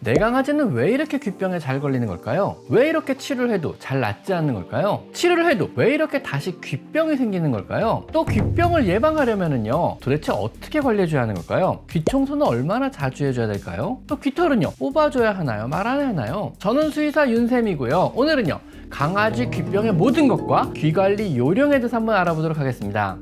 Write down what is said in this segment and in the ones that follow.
내 강아지는 왜 이렇게 귓병에 잘 걸리는 걸까요? 왜 이렇게 치료를 해도 잘 낫지 않는 걸까요? 치료를 해도 왜 이렇게 다시 귓병이 생기는 걸까요? 또 귓병을 예방하려면요 도대체 어떻게 관리해줘야 하는 걸까요? 귀 청소는 얼마나 자주 해줘야 될까요? 또 귀털은요 뽑아줘야 하나요? 말 안 하나요? 저는 수의사 윤쌤이고요. 오늘은요 강아지 귓병의 모든 것과 귀관리 요령에 대해서 한번 알아보도록 하겠습니다.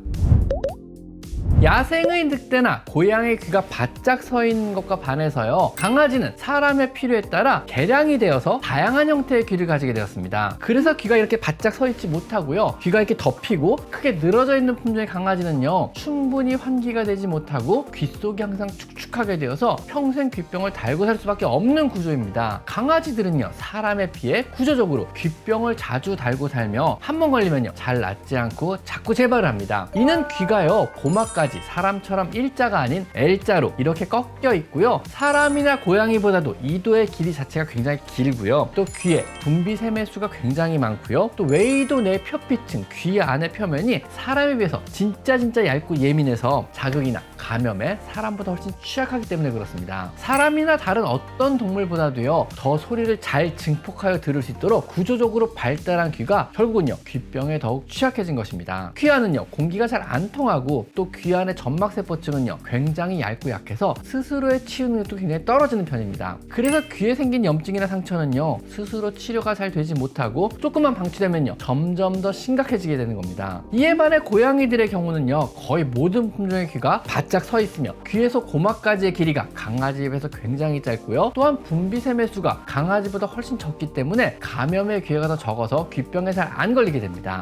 야생의 늑대나 고양이 귀가 바짝 서 있는 것과 반해서요 강아지는 사람의 필요에 따라 개량이 되어서 다양한 형태의 귀를 가지게 되었습니다. 그래서 귀가 이렇게 바짝 서 있지 못하고요 귀가 이렇게 덮이고 크게 늘어져 있는 품종의 강아지는요 충분히 환기가 되지 못하고 귀 속이 항상 축축하게 되어서 평생 귓병을 달고 살 수밖에 없는 구조입니다. 강아지들은요 사람에 비해 구조적으로 귓병을 자주 달고 살며 한 번 걸리면요 잘 낫지 않고 자꾸 재발을 합니다. 이는 귀가요 고막까지 사람처럼 일자가 아닌 L자로 이렇게 꺾여 있고요. 사람이나 고양이보다도 이도의 길이 자체가 굉장히 길고요. 또 귀에 분비샘의 수가 굉장히 많고요. 또 웨이도 내 표피층, 귀 안의 표면이 사람에 비해서 진짜 얇고 예민해서 자극이나 감염에 사람보다 훨씬 취약하기 때문에 그렇습니다. 사람이나 다른 어떤 동물보다도요 더 소리를 잘 증폭하여 들을 수 있도록 구조적으로 발달한 귀가 결국은요 귓병에 더욱 취약해진 것입니다. 귀 안은요 공기가 잘 안 통하고 또 귀 안의 점막세포층은요 굉장히 얇고 약해서 스스로의 치유 능력도 굉장히 떨어지는 편입니다. 그래서 귀에 생긴 염증이나 상처는요 스스로 치료가 잘 되지 못하고 조금만 방치되면요 점점 더 심각해지게 되는 겁니다. 이에 반해 고양이들의 경우는요 거의 모든 품종의 귀가 바짝 서 있으며 귀에서 고막까지의 길이가 강아지에 비해서 굉장히 짧고요. 또한 분비샘의 수가 강아지보다 훨씬 적기 때문에 감염의 기회가 더 적어서 귓병에 잘 안 걸리게 됩니다.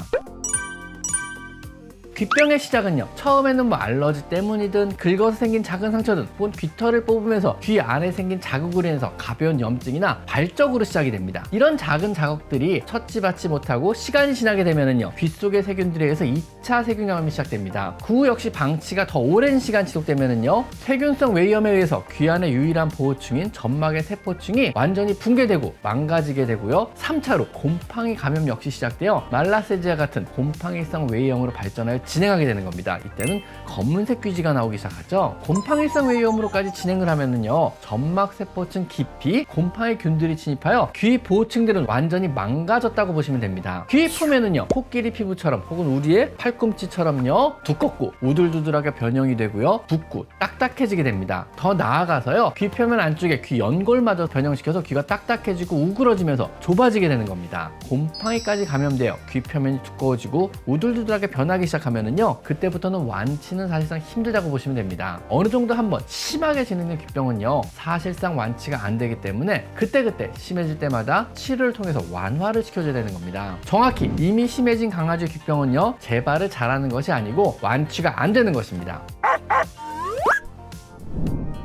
귓병의 시작은요 처음에는 알러지 때문이든 긁어서 생긴 작은 상처든 혹은 귀털을 뽑으면서 귀 안에 생긴 자극으로 인해서 가벼운 염증이나 발적으로 시작이 됩니다. 이런 작은 자극들이 처치받지 못하고 시간이 지나게 되면은요 귀 속의 세균들에 의해서 2차 세균 감염이 시작됩니다. 그 후 역시 방치가 더 오랜 시간 지속되면은요 세균성 외염에 의해서 귀 안의 유일한 보호층인 점막의 세포층이 완전히 붕괴되고 망가지게 되고요. 3차로 곰팡이 감염 역시 시작되어 말라세지아 같은 곰팡이성 외염으로 발전하여 진행하게 되는 겁니다. 이때는 검은색 귀지가 나오기 시작하죠. 곰팡이성 외염으로까지 진행을 하면은요 점막세포층 깊이 곰팡이균들이 침입하여 귀 보호층들은 완전히 망가졌다고 보시면 됩니다. 귀 표면은요 코끼리 피부처럼 혹은 우리의 팔꿈치처럼요 두껍고 우들두들하게 변형이 되고요 붓고 딱딱해지게 됩니다. 더 나아가서요 귀 표면 안쪽에 귀 연골마저 변형시켜서 귀가 딱딱해지고 우그러지면서 좁아지게 되는 겁니다. 곰팡이까지 감염되어 귀 표면이 두꺼워지고 우들두들하게 변하기 시작하면은요 그때부터는 완치는 사실상 힘들다고 보시면 됩니다. 어느 정도 한번 심하게 진행된 귓병은요 사실상 완치가 안 되기 때문에 그때그때 심해질 때마다 치료를 통해서 완화를 시켜줘야 되는 겁니다. 정확히 이미 심해진 강아지 귓병은요 재발을 잘하는 것이 아니고 완치가 안 되는 것입니다.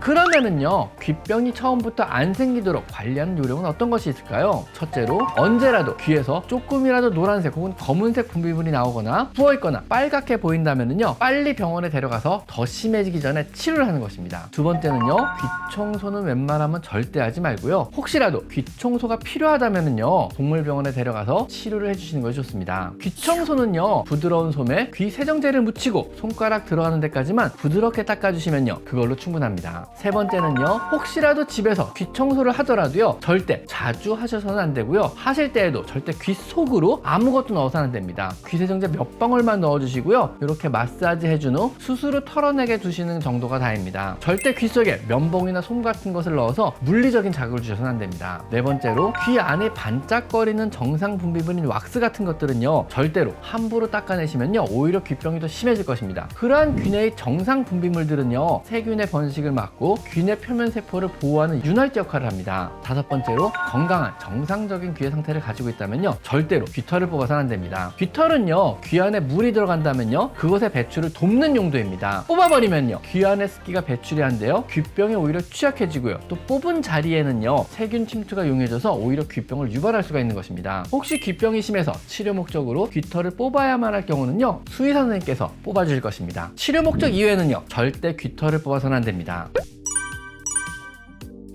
그러면은요 귓병이 처음부터 안 생기도록 관리하는 요령은 어떤 것이 있을까요? 첫째로 언제라도 귀에서 조금이라도 노란색 혹은 검은색 분비물이 나오거나 부어있거나 빨갛게 보인다면은요 빨리 병원에 데려가서 더 심해지기 전에 치료를 하는 것입니다. 두 번째는요 귀 청소는 웬만하면 절대 하지 말고요 혹시라도 귀 청소가 필요하다면은요 동물병원에 데려가서 치료를 해주시는 것이 좋습니다. 귀 청소는요 부드러운 솜에 귀 세정제를 묻히고 손가락 들어가는 데까지만 부드럽게 닦아주시면요 그걸로 충분합니다. 세 번째는요 혹시라도 집에서 귀 청소를 하더라도요 절대 자주 하셔서는 안 되고요 하실 때에도 절대 귀 속으로 아무것도 넣어서는 안 됩니다. 귀 세정제 몇 방울만 넣어주시고요 이렇게 마사지 해준 후 스스로 털어내게 두시는 정도가 다입니다. 절대 귀 속에 면봉이나 솜 같은 것을 넣어서 물리적인 자극을 주셔서는 안 됩니다. 네 번째로 귀 안에 반짝거리는 정상 분비물인 왁스 같은 것들은요 절대로 함부로 닦아내시면요 오히려 귓병이 더 심해질 것입니다. 그러한 귀 내의 정상 분비물들은요 세균의 번식을 막고 귀 내 표면 세포를 보호하는 윤활제 역할을 합니다. 다섯 번째로 건강한 정상적인 귀의 상태를 가지고 있다면요 절대로 귀털을 뽑아서는 안 됩니다. 귀털은요 귀 안에 물이 들어간다면요 그것의 배출을 돕는 용도입니다. 뽑아버리면요 귀 안에 습기가 배출이 안 돼요 귓병이 오히려 취약해지고요 또 뽑은 자리에는요 세균 침투가 용이해져서 오히려 귓병을 유발할 수가 있는 것입니다. 혹시 귓병이 심해서 치료 목적으로 귀털을 뽑아야만 할 경우는요 수의사 선생님께서 뽑아주실 것입니다. 치료 목적 이외에는요 절대 귀털을 뽑아서는 안 됩니다.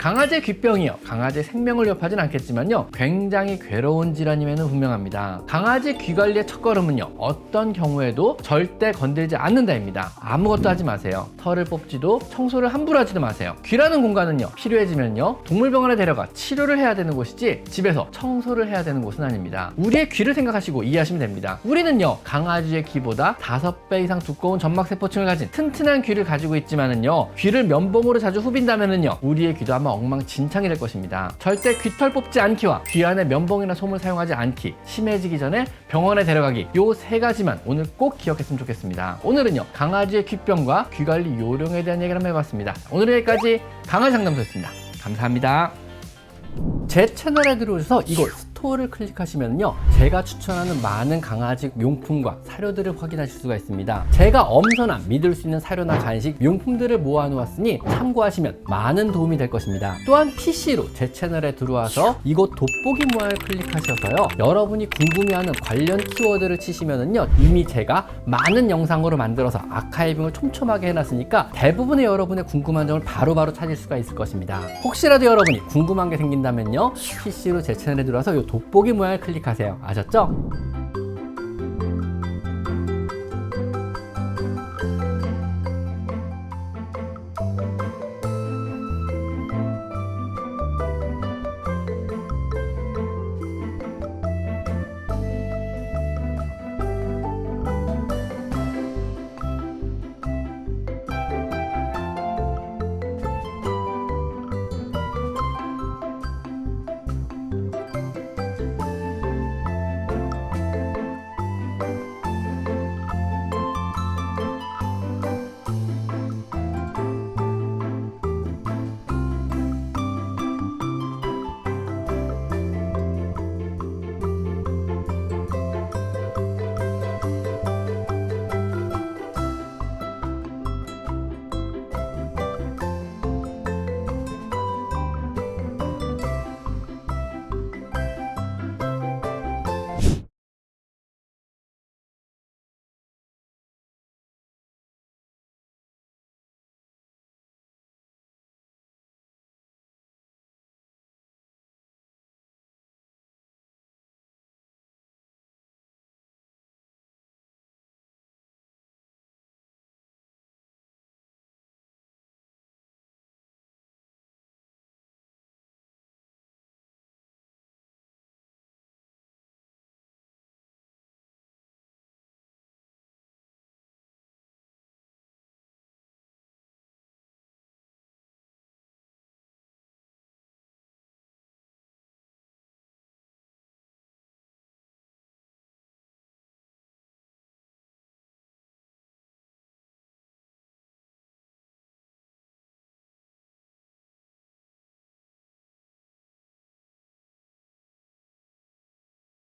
강아지의 귓병이요, 강아지의 생명을 위협하진 않겠지만요, 굉장히 괴로운 질환임에는 분명합니다. 강아지 귀 관리의 첫걸음은요, 어떤 경우에도 절대 건들지 않는다입니다. 아무것도 하지 마세요. 털을 뽑지도 청소를 함부로 하지도 마세요. 귀라는 공간은요, 필요해지면요 동물병원에 데려가 치료를 해야 되는 곳이지 집에서 청소를 해야 되는 곳은 아닙니다. 우리의 귀를 생각하시고 이해하시면 됩니다. 우리는요 강아지의 귀보다 5배 이상 두꺼운 점막세포층을 가진 튼튼한 귀를 가지고 있지만은요, 귀를 면봉으로 자주 후빈다면은요 우리의 귀도 아마 엉망진창이 될 것입니다. 절대 귀털 뽑지 않기와 귀 안에 면봉이나 솜을 사용하지 않기, 심해지기 전에 병원에 데려가기, 요 3가지만 오늘 꼭 기억했으면 좋겠습니다. 오늘은요 강아지의 귓병과 귀관리 요령에 대한 얘기를 한번 해봤습니다. 오늘은 여기까지 강아지 상담소였습니다. 감사합니다. 제 채널에 들어오셔서 이곳 스토어를 클릭하시면요, 제가 추천하는 많은 강아지 용품과 사료들을 확인하실 수가 있습니다. 제가 엄선한 믿을 수 있는 사료나 간식, 용품들을 모아놓았으니 참고하시면 많은 도움이 될 것입니다. 또한 PC로 제 채널에 들어와서 이곳 돋보기 모양을 클릭하셔서요, 여러분이 궁금해하는 관련 키워드를 치시면은요, 이미 제가 많은 영상으로 만들어서 아카이빙을 촘촘하게 해놨으니까 대부분의 여러분의 궁금한 점을 바로바로 찾을 수가 있을 것입니다. 혹시라도 여러분이 궁금한 게 생긴다면요, PC로 제 채널에 들어와서 이 돋보기 모양을 클릭하세요. 아셨죠?